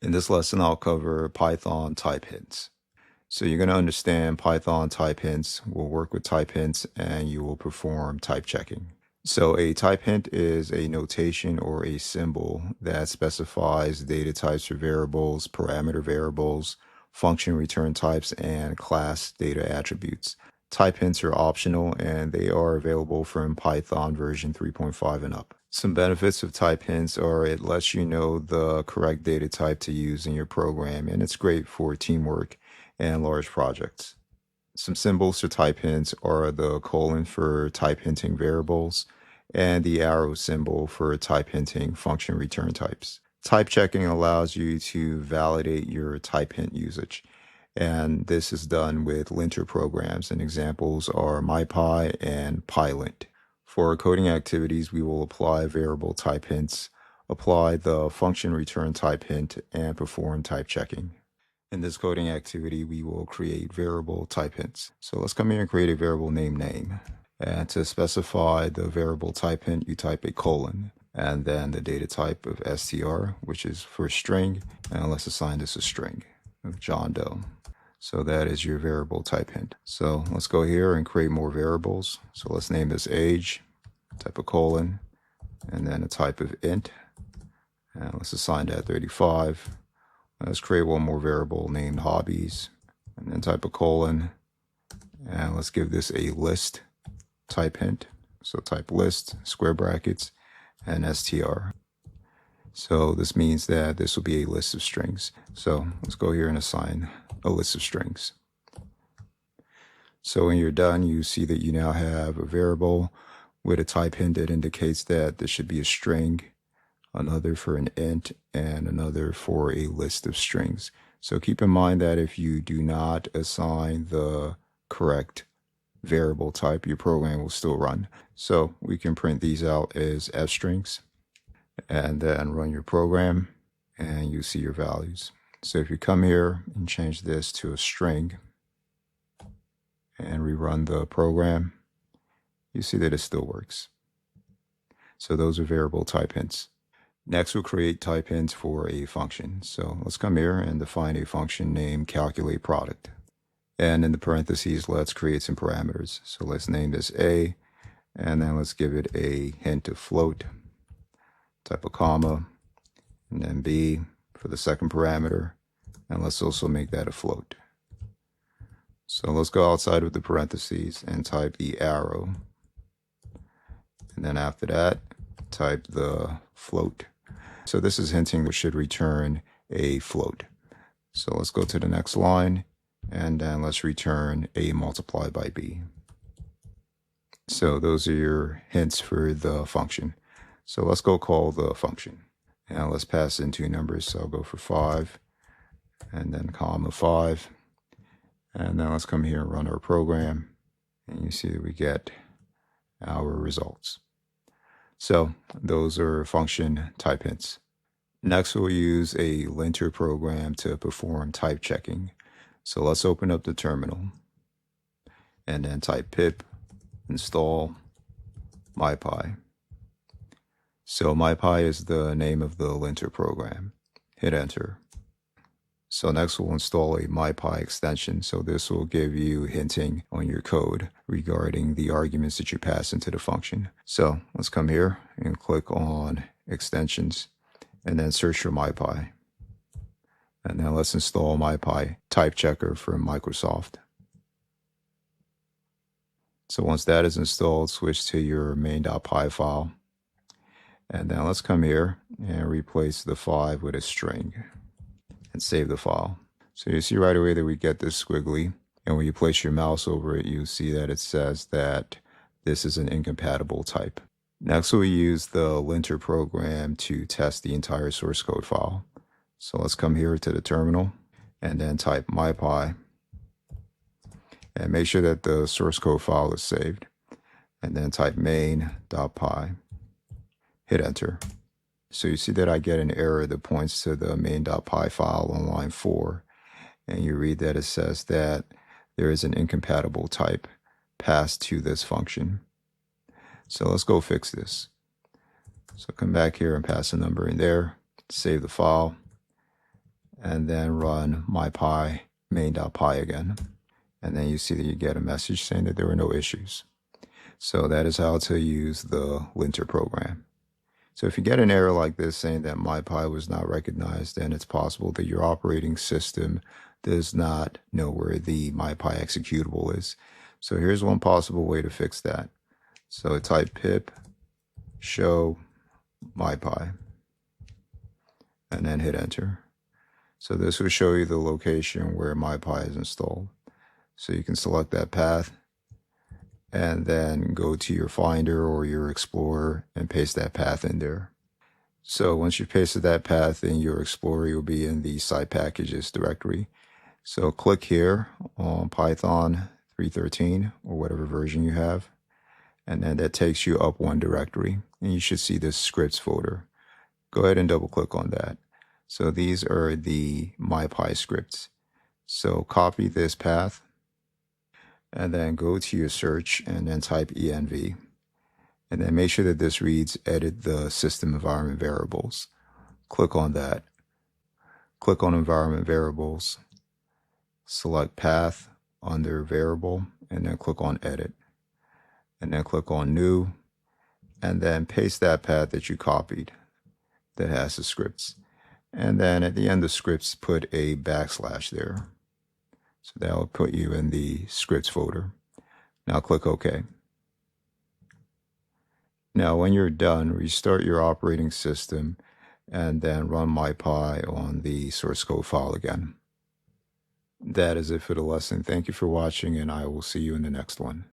In this lesson, I'll cover Python type hints. So you're going to understand Python type hints, we'll work with type hints, and you will perform type checking. So a type hint is a notation or a symbol that specifies data types for variables, parameter variables, function return types, and class data attributes. Type hints are optional and they are available from Python version 3.5 and up. Some benefits of type hints are it lets you know the correct data type to use in your program, and it's great for teamwork and large projects. Some symbols for type hints are the colon for type hinting variables and the arrow symbol for type hinting function return types. Type checking allows you to validate your type hint usage, and this is done with linter programs, and examples are MyPy and PyLint. For coding activities, we will apply variable type hints, apply the function return type hint, and perform type checking. In this coding activity, we will create variable type hints. So let's come here and create a variable named name. And to specify the variable type hint, you type a colon, and then the data type of str, which is for string, and let's assign this a string of John Doe. So that is your variable type hint. So let's go here and create more variables. So let's name this age, type a colon, and then a type of int. And let's assign that 35. Let's create one more variable named hobbies, and then type a colon. And let's give this a list type hint. So type list, square brackets, and str. So this means that this will be a list of strings. So let's go here and assign a list of strings. So when you're done, you see that you now have a variable with a type hint that indicates that this should be a string, another for an int, and another for a list of strings. So keep in mind that if you do not assign the correct variable type, your program will still run. So we can print these out as f strings and then run your program and you see your values. So if you come here and change this to a string and rerun the program, you see that it still works. So those are variable type hints. Next, we'll create type hints for a function. So let's come here and define a function named calculate product. And in the parentheses, let's create some parameters. So let's name this a, and then let's give it a hint of float, type a comma, and then b for the second parameter, and let's also make that a float. So let's go outside of the parentheses and type the arrow, and then after that, type the float. So this is hinting which should return a float. So let's go to the next line, and then let's return a multiplied by b. So those are your hints for the function. So let's go call the function. And let's pass in two numbers. So I'll go for 5, and then comma 5. And then let's come here and run our program. And you see that we get our results. So those are function type hints. Next, we'll use a linter program to perform type checking. So let's open up the terminal and then type pip install MyPy. So MyPy is the name of the linter program. Hit enter. So next we'll install a MyPy extension. So this will give you hinting on your code regarding the arguments that you pass into the function. So let's come here and click on extensions and then search for MyPy. And then let's install MyPy type checker from Microsoft. So once that is installed, switch to your main.py file. And then let's come here and replace the 5 with a string and save the file. So you see right away that we get this squiggly. And when you place your mouse over it, you see that it says that this is an incompatible type. Next, we'll use the linter program to test the entire source code file. So let's come here to the terminal and then type MyPy and make sure that the source code file is saved. And then type main.py. Hit enter. So you see that I get an error that points to the main.py file on line 4. And you read that it says that there is an incompatible type passed to this function. So let's go fix this. So come back here and pass a number in there, save the file, and then run MyPy main.py again. And then you see that you get a message saying that there were no issues. So that is how to use the Linter program. So if you get an error like this saying that MyPy was not recognized, then it's possible that your operating system does not know where the MyPy executable is. So here's one possible way to fix that. So type pip show MyPy and then hit enter. So this will show you the location where MyPy is installed. So you can select that path and then go to your Finder or your Explorer and paste that path in there. So once you've pasted that path in your Explorer, you'll be in the site packages directory. So click here on Python 3.13 or whatever version you have, and then that takes you up one directory, and you should see this scripts folder. Go ahead and double click on that. So these are the MyPy scripts. So copy this path, and then go to your search and then type env. And then make sure that this reads edit the system environment variables. Click on that. Click on environment variables. Select path under variable and then click on edit. And then click on new and then paste that path that you copied that has the scripts. And then at the end of scripts, put a backslash there. So that will put you in the scripts folder. Now click OK. Now when you're done, restart your operating system and then run MyPy on the source code file again. That is it for the lesson. Thank you for watching, and I will see you in the next one.